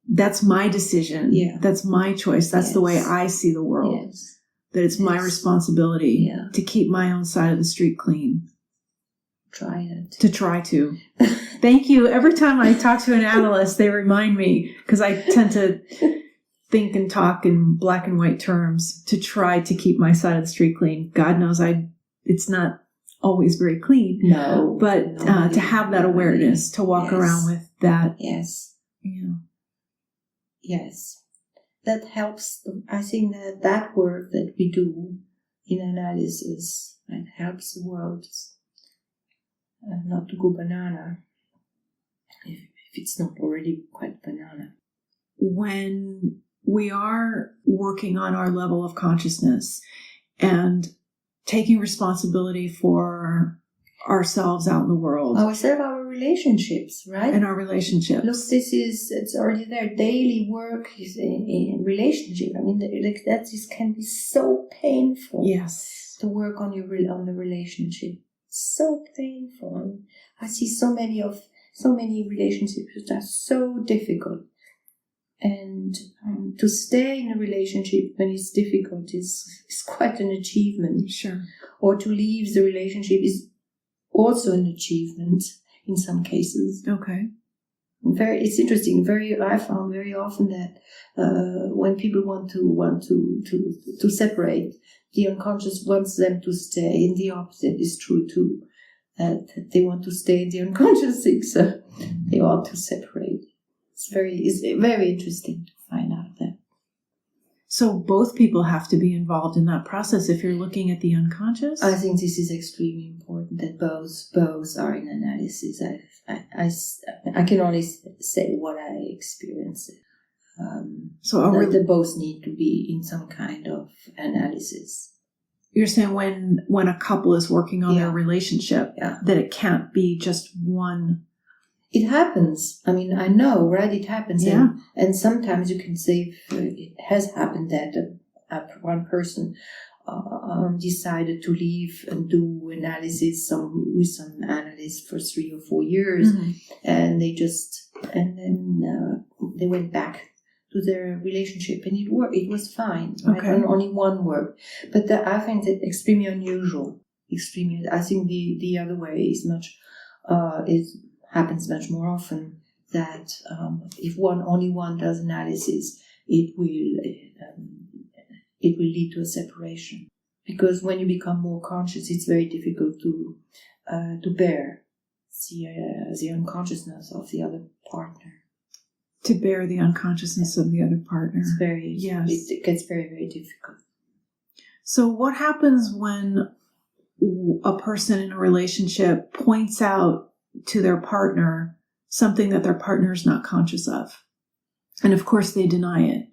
Speaker 1: that's my decision. Yeah. That's my choice. That's the way I see the world.
Speaker 2: Yes.
Speaker 1: That it's my responsibility to keep my own side of the street clean.
Speaker 2: Try it.
Speaker 1: To try to. Thank you. Every time I talk to an analyst, they remind me, because I tend to think and talk in black and white terms, to try to keep my side of the street clean. God knows it's not always very clean.
Speaker 2: No.
Speaker 1: But to have that awareness, to walk around with that.
Speaker 2: Yes.
Speaker 1: Yeah.
Speaker 2: Yes. That helps. I think that work that we do in analysis, it helps the world not to go banana, if it's not already quite banana.
Speaker 1: When we are working on our level of consciousness and taking responsibility for ourselves out in the world.
Speaker 2: Ourselves, our relationships, right?
Speaker 1: And our relationships.
Speaker 2: Look, it's already there. Daily work is in relationship. I mean, can be so painful.
Speaker 1: Yes.
Speaker 2: To work on the relationship. So painful. I mean, I see so many relationships that are so difficult. And to stay in a relationship when it's difficult is quite an achievement.
Speaker 1: Sure.
Speaker 2: Or to leave the relationship is also an achievement in some cases.
Speaker 1: Okay.
Speaker 2: It's interesting. I found very often that when people want to separate, the unconscious wants them to stay, and the opposite is true too. That they want to stay, and the unconscious thinks they ought to separate. It's very interesting to find out that.
Speaker 1: So both people have to be involved in that process if you're looking at the unconscious?
Speaker 2: I think this is extremely important that both are in analysis. I can only say what I experienced. They both need to be in some kind of analysis.
Speaker 1: You're saying when a couple is working on their relationship, that it can't be just one.
Speaker 2: It happens. I mean, I know, right? It happens.
Speaker 1: Yeah.
Speaker 2: And sometimes you can say it has happened that one person decided to leave and do analysis with some analyst for 3 or 4 years. Mm-hmm. And then they went back to their relationship and it worked. It was fine. Right?
Speaker 1: Okay.
Speaker 2: And only one worked. But I find it extremely unusual. I think the other way is happens much more often, that if only one does analysis, it will lead to a separation. Because when you become more conscious, it's very difficult to bear the unconsciousness of the other partner.
Speaker 1: To bear the unconsciousness of the other partner.
Speaker 2: It gets very, very difficult.
Speaker 1: So what happens when a person in a relationship points out to their partner something that their partner is not conscious of, and of course they deny it?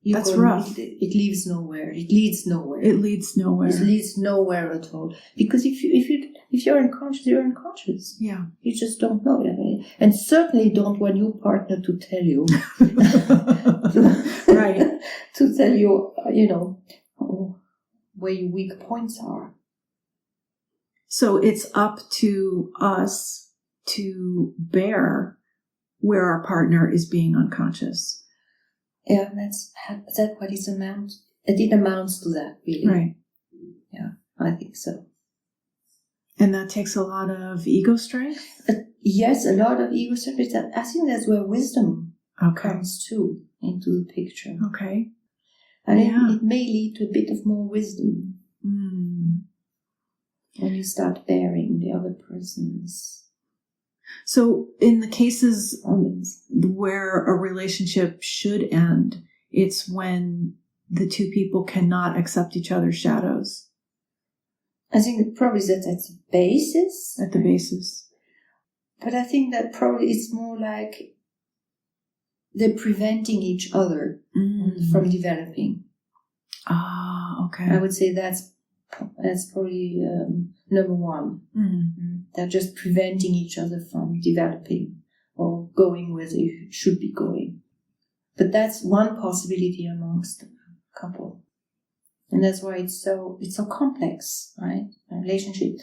Speaker 1: That's rough.
Speaker 2: It leads nowhere. It leads nowhere.
Speaker 1: It leads nowhere.
Speaker 2: It leads nowhere at all. Because if you're unconscious, you're unconscious.
Speaker 1: Yeah.
Speaker 2: You just don't know it. I mean, and certainly don't want your partner to tell you.
Speaker 1: Right.
Speaker 2: To tell you, where your weak points are.
Speaker 1: So it's up to us to bear where our partner is being unconscious.
Speaker 2: Yeah, that's what it amounts. It amounts to that, really.
Speaker 1: Right.
Speaker 2: Yeah, I think so.
Speaker 1: And that takes a lot of ego strength?
Speaker 2: Yes, a lot of ego strength. I think that's where wisdom comes too into the picture.
Speaker 1: Okay.
Speaker 2: And it may lead to a bit of more wisdom. When you start bearing the other person's.
Speaker 1: So in the cases where a relationship should end, it's when the two people cannot accept each other's shadows.
Speaker 2: I think probably that's at the basis.
Speaker 1: At the basis.
Speaker 2: But I think that probably it's more like they're preventing each other from developing.
Speaker 1: Okay.
Speaker 2: I would say that's probably number one.
Speaker 1: Mm-hmm.
Speaker 2: They're just preventing each other from developing or going where they should be going. But that's one possibility amongst a couple. And that's why it's so complex, right? A relationship.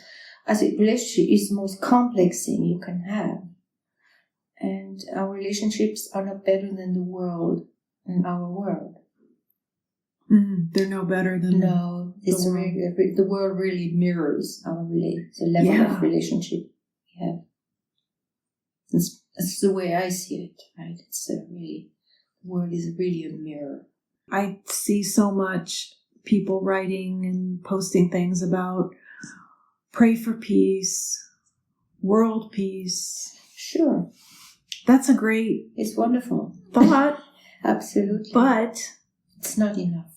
Speaker 2: I think relationship is the most complex thing you can have. And our relationships are not better than the world and our world.
Speaker 1: They're no better than
Speaker 2: the world really mirrors our the level of relationship we have. That's the way I see it, right? The world is really a mirror.
Speaker 1: I see so much people writing and posting things about pray for peace, world peace.
Speaker 2: Sure.
Speaker 1: That's a great...
Speaker 2: It's wonderful.
Speaker 1: Thought.
Speaker 2: Absolutely.
Speaker 1: But...
Speaker 2: it's not enough.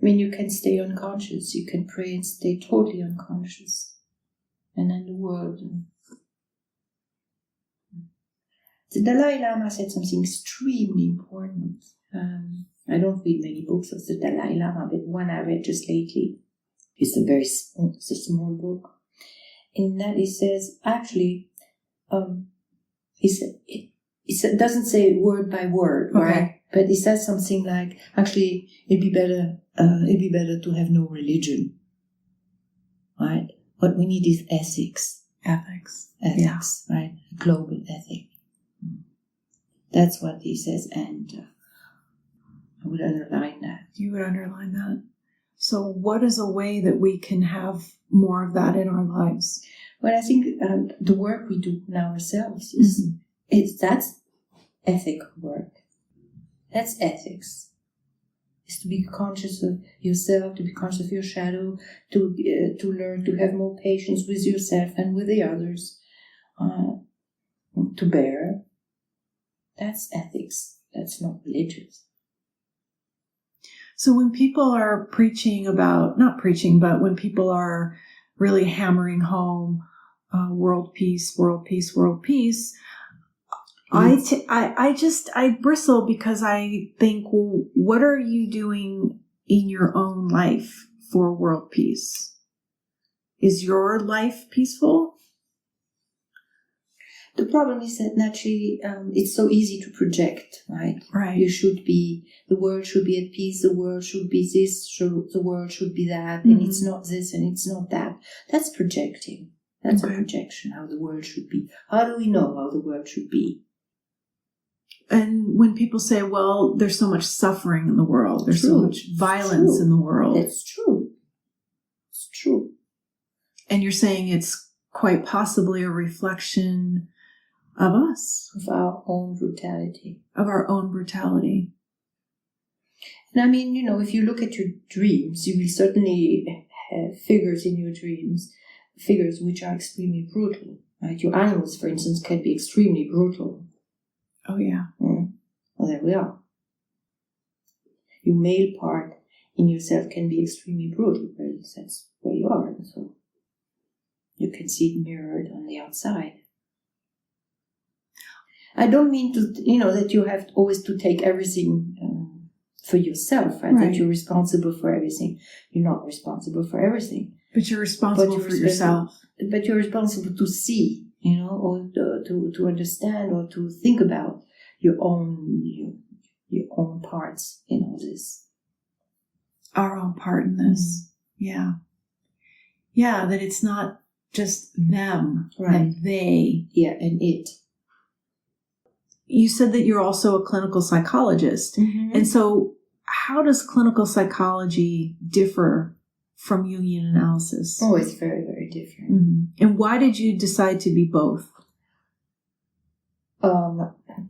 Speaker 2: You can stay unconscious. You can pray and stay totally unconscious. And then the world. The Dalai Lama said something extremely important. I don't read many books of the Dalai Lama, but one I read just lately. It's a small book. In that it says, actually, it doesn't say word by word,
Speaker 1: Okay.
Speaker 2: right? But it says something like, actually, it'd be better to have no religion, right? What we need is ethics.
Speaker 1: Ethics,
Speaker 2: right? Global ethic. That's what he says, and I would underline that.
Speaker 1: You would underline that. So what is a way that we can have more of that in our lives?
Speaker 2: Well, I think the work we do in ourselves that's ethical work. That's ethics. It's to be conscious of yourself, to be conscious of your shadow, to learn to have more patience with yourself and with the others, to bear. That's ethics. That's not religious.
Speaker 1: So when people are when people are really hammering home world peace, I bristle because I think, well, what are you doing in your own life for world peace? Is your life peaceful?
Speaker 2: The problem is that naturally it's so easy to project, right?
Speaker 1: Right.
Speaker 2: The world should be at peace, the world should be this, the world should be that, and it's not this and it's not that. That's projecting. That's a projection, how the world should be. How do we know how the world should be?
Speaker 1: And when people say, well, there's so much suffering in the world, there's so much violence in the world.
Speaker 2: It's true. It's true.
Speaker 1: And you're saying it's quite possibly a reflection of us.
Speaker 2: Of our own brutality. And I mean, if you look at your dreams, you will certainly have figures in your dreams, figures which are extremely brutal. Right? Your animals, for instance, can be extremely brutal.
Speaker 1: Oh, yeah.
Speaker 2: Well, there we are. Your male part in yourself can be extremely brutal. Well, that's where you are. So you can see it mirrored on the outside. I don't mean to, that you have always to take everything for yourself, right? That you're responsible for everything. You're not responsible for everything.
Speaker 1: But you're responsible for yourself.
Speaker 2: But you're responsible to see, or to understand or to think about your own parts in all this.
Speaker 1: Our own part in this. Yeah. Yeah, that it's not just them and they.
Speaker 2: Yeah, and it.
Speaker 1: You said that you're also a clinical psychologist. Mm-hmm. And so how does clinical psychology differ from Jungian analysis?
Speaker 2: Oh, it's very, very different.
Speaker 1: Mm-hmm. And why did you decide to be both?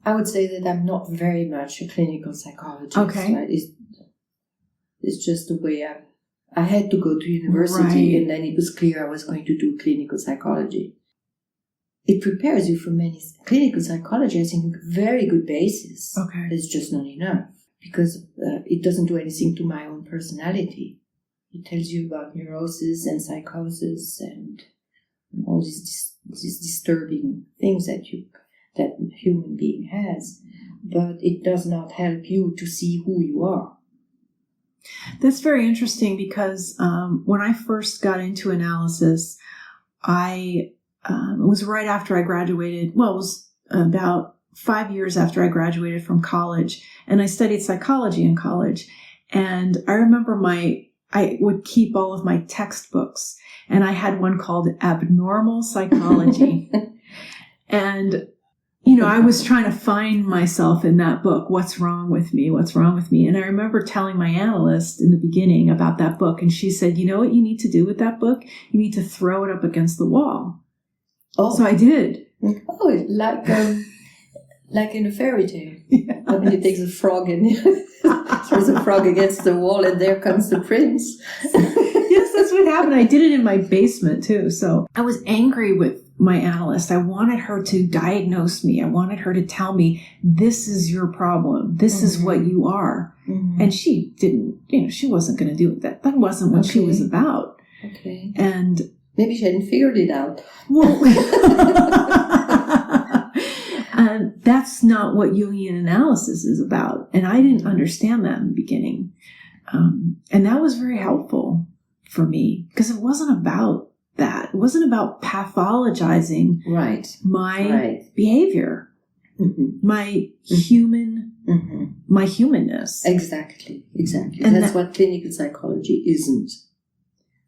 Speaker 2: I would say that I'm not very much a clinical psychologist. Okay. Right? It's just the way I had to go to university, and then it was clear I was going to do clinical psychology. It prepares you for many. Clinical psychology, I think, a very good basis.
Speaker 1: Okay.
Speaker 2: It's just not enough because it doesn't do anything to my own personality. It tells you about neurosis and psychosis and all these disturbing things that a human being has, but it does not help you to see who you are.
Speaker 1: That's very interesting because when I first got into analysis, it was right after I graduated. Well, it was about 5 years after I graduated from college, and I studied psychology in college. And I remember I would keep all of my textbooks, and I had one called Abnormal Psychology. And, I was trying to find myself in that book. What's wrong with me? What's wrong with me? And I remember telling my analyst in the beginning about that book, and she said, you know what you need to do with that book? You need to throw it up against the wall. Oh. So I did.
Speaker 2: Oh, like in a fairy tale. Yes. When he takes a frog and throws a frog against the wall, and there comes the prince.
Speaker 1: Yes, that's what happened. I did it in my basement too. So I was angry with my analyst. I wanted her to diagnose me. I wanted her to tell me, this is your problem. This is what you are. Mm-hmm. And she didn't, she wasn't going to do that. That wasn't what she was about.
Speaker 2: Okay.
Speaker 1: And
Speaker 2: maybe she hadn't figured it out.
Speaker 1: Well, and that's not what Jungian analysis is about. And I didn't understand that in the beginning. And that was very helpful for me because it wasn't about that. It wasn't about pathologizing my behavior, my my humanness.
Speaker 2: Exactly. And that's what clinical psychology isn't.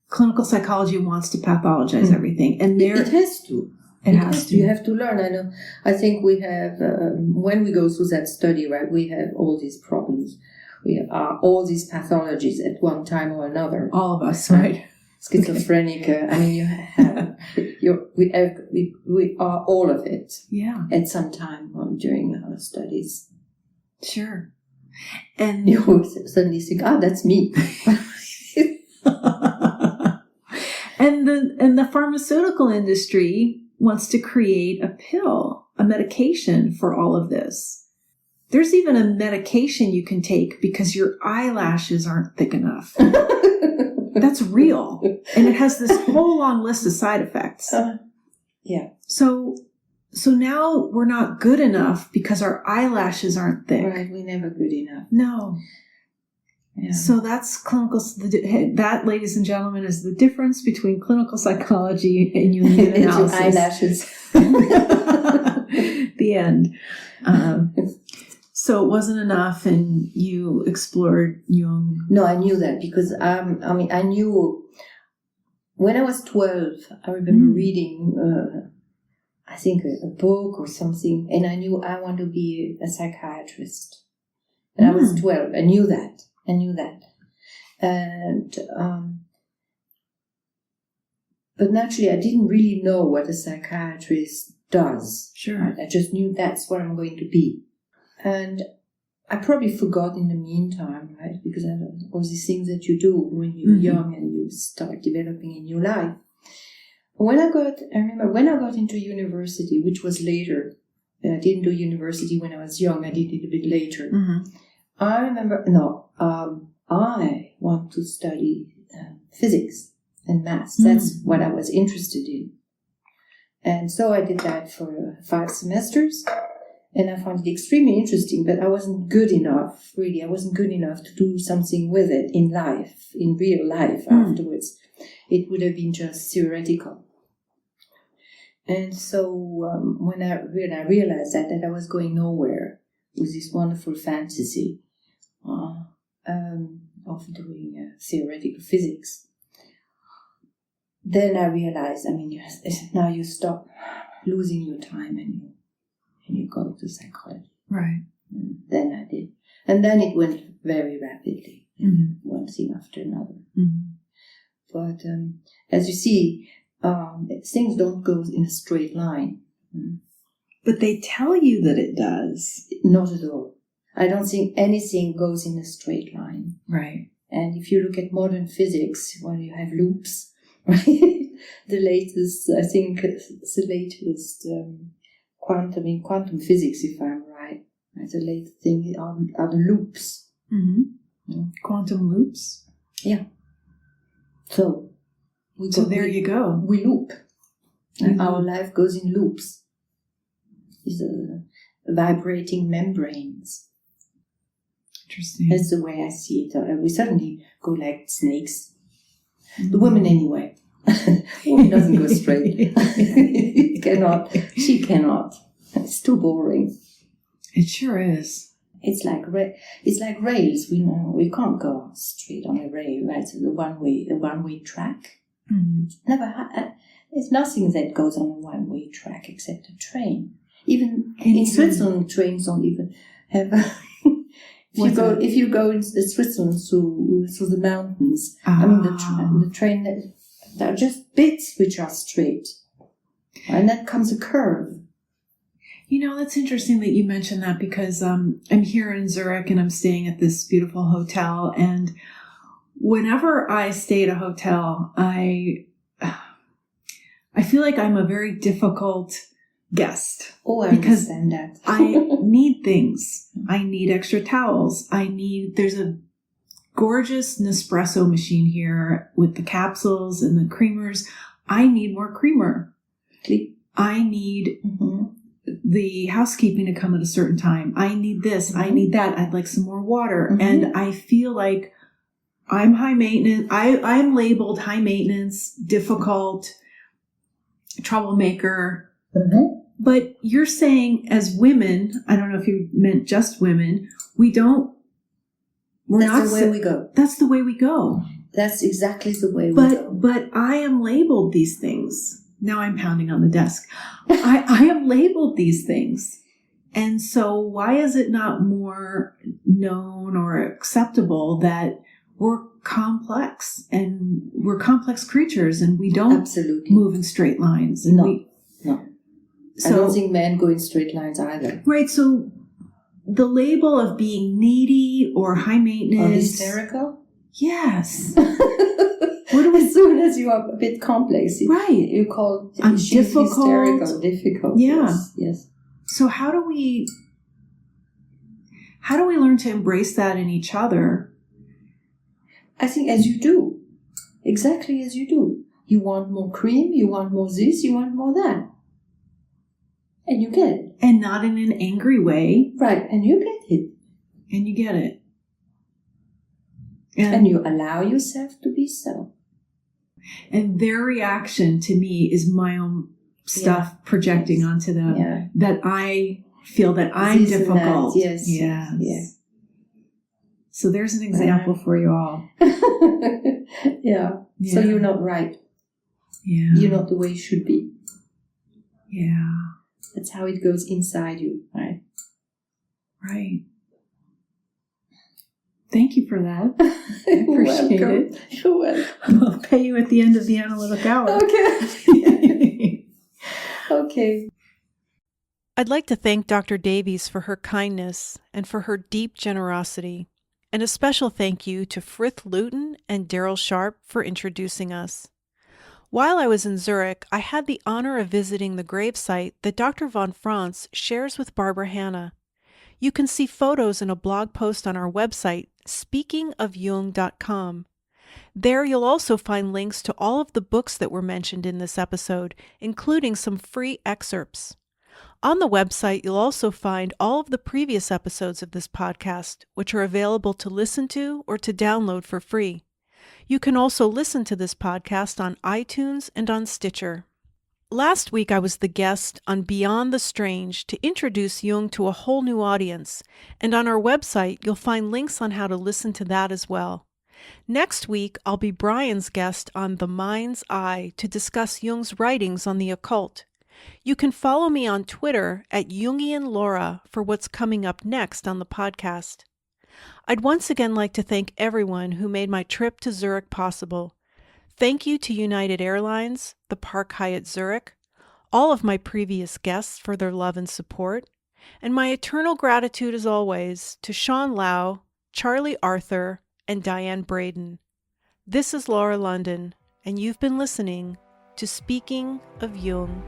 Speaker 1: Clinical psychology wants to pathologize everything, and
Speaker 2: it has to.
Speaker 1: It has to.
Speaker 2: You have to learn. I think we have, when we go through that study, right, we have all these problems. We are all these pathologies at one time or another.
Speaker 1: All of us, right?
Speaker 2: Schizophrenic. You have, we are all of it.
Speaker 1: Yeah.
Speaker 2: At some time during our studies.
Speaker 1: Sure. And
Speaker 2: you suddenly think, that's me.
Speaker 1: And the pharmaceutical industry wants to create a pill, a medication for all of this. There's even a medication you can take because your eyelashes aren't thick enough. That's real. And it has this whole long list of side effects.
Speaker 2: Yeah.
Speaker 1: So now we're not good enough because our eyelashes aren't thick.
Speaker 2: Right, we're never good enough.
Speaker 1: No. Yeah. So that's clinical. That, ladies and gentlemen, is the difference between clinical psychology and Jungian analysis.
Speaker 2: Eyelashes.
Speaker 1: The end. So it wasn't enough, and you explored Jung.
Speaker 2: No, I knew that because I knew when I was 12. I remember reading, I think, a book or something, and I knew I want to be a psychiatrist. And I was 12. I knew that. And but naturally, I didn't really know what a psychiatrist does.
Speaker 1: Sure.
Speaker 2: Right? I just knew that's what I'm going to be. And I probably forgot in the meantime, right? Because all these things that you do when you're young and you start developing in your life. I remember when I got into university, which was later. I didn't do university when I was young. I did it a bit later. I remember, I want to study physics and maths. That's what I was interested in. And so I did that for 5 semesters. And I found it extremely interesting, but I wasn't good enough, really. I wasn't good enough to do something with it in life, in real life afterwards. It would have been just theoretical. And so when I realized that I was going nowhere with this wonderful fantasy of doing theoretical physics, then I realized, now you stop losing your time and you go to psychology.
Speaker 1: Right.
Speaker 2: And then I did. And then it went very rapidly, one thing after another. But as you see, things don't go in a straight line.
Speaker 1: But they tell you that it does.
Speaker 2: Not at all. I don't think anything goes in a straight line.
Speaker 1: Right.
Speaker 2: And if you look at modern physics, you have loops, right? The latest quantum physics, if I'm right. The latest thing are the loops.
Speaker 1: Quantum loops?
Speaker 2: Yeah. So
Speaker 1: there you go.
Speaker 2: We loop. And our life goes in loops. These vibrating membranes.
Speaker 1: Interesting.
Speaker 2: That's the way I see it. We certainly go like snakes. The woman anyway. Woman doesn't go straight. She cannot. It's too boring.
Speaker 1: It sure is.
Speaker 2: It's like rails. We know we can't go straight on a rail, right? So the one-way track. There's nothing that goes on a one-way track except a train. Even in Switzerland, trains don't even have. If you go into Switzerland through the mountains, the train, there are just bits which are straight, and then comes a curve.
Speaker 1: That's interesting that you mentioned that because I'm here in Zurich and I'm staying at this beautiful hotel, and whenever I stay at a hotel, I feel like I'm a very difficult guest.
Speaker 2: Oh, I
Speaker 1: because
Speaker 2: understand that.
Speaker 1: I need things. I need extra towels. There's a gorgeous Nespresso machine here with the capsules and the creamers. I need more creamer. I need the housekeeping to come at a certain time. I need this. I need that. I'd like some more water. And I feel like I'm high maintenance. I'm labeled high maintenance, difficult, troublemaker.
Speaker 2: Mm-hmm.
Speaker 1: But you're saying as women, I don't know if you meant just women, we're
Speaker 2: That's the way we go.
Speaker 1: That's the way we go.
Speaker 2: That's exactly the way we go.
Speaker 1: But I am labeled these things. Now I'm pounding on the desk. I am labeled these things. And so why is it not more known or acceptable that we're complex and we're complex creatures and we don't
Speaker 2: Absolutely
Speaker 1: move in straight lines? And
Speaker 2: No.
Speaker 1: So,
Speaker 2: I don't think men go in straight lines either.
Speaker 1: Right. So the label of being needy or high maintenance.
Speaker 2: Or hysterical?
Speaker 1: Yes.
Speaker 2: As soon as you are a bit complex,
Speaker 1: Right.
Speaker 2: you call she's
Speaker 1: difficult.
Speaker 2: hysterical, difficult.
Speaker 1: Yeah.
Speaker 2: Yes.
Speaker 1: So how do we learn to embrace that in each other?
Speaker 2: I think as you do. Exactly as you do. You want more cream, you want more this, you want more that. And you get it.
Speaker 1: And not in an angry way.
Speaker 2: Right, and you get it.
Speaker 1: And you get it.
Speaker 2: And you allow yourself to be so.
Speaker 1: And their reaction to me is my own stuff projecting onto them.
Speaker 2: Yeah.
Speaker 1: That I feel that I'm
Speaker 2: This and that.
Speaker 1: difficult.
Speaker 2: Yes.
Speaker 1: Yes.
Speaker 2: Yeah.
Speaker 1: So there's an example for you all.
Speaker 2: Yeah. So you're not right.
Speaker 1: Yeah.
Speaker 2: You're not the way you should be.
Speaker 1: Yeah.
Speaker 2: That's how it goes inside you, right?
Speaker 1: Right. Thank you for that. I appreciate it.
Speaker 2: You're welcome.
Speaker 1: I'll pay you at the end of the analytic hour.
Speaker 2: Okay. Okay.
Speaker 1: I'd like to thank Dr. Davies for her kindness and for her deep generosity. And a special thank you to Frith Luton and Daryl Sharp for introducing us. While I was in Zurich, I had the honor of visiting the gravesite that Dr. von Franz shares with Barbara Hanna. You can see photos in a blog post on our website, speakingofjung.com. There you'll also find links to all of the books that were mentioned in this episode, including some free excerpts. On the website, you'll also find all of the previous episodes of this podcast, which are available to listen to or to download for free. You can also listen to this podcast on iTunes and on Stitcher. Last week, I was the guest on Beyond the Strange to introduce Jung to a whole new audience, and on our website, you'll find links on how to listen to that as well. Next week, I'll be Brian's guest on The Mind's Eye to discuss Jung's writings on the occult. You can follow me on Twitter at Jungian Laura for what's coming up next on the podcast. I'd once again like to thank everyone who made my trip to Zurich possible. Thank you to United Airlines, the Park Hyatt Zurich, all of my previous guests for their love and support, and my eternal gratitude as always to Sean Lau, Charlie Arthur, and Diane Braden. This is Laura London, and you've been listening to Speaking of Jung.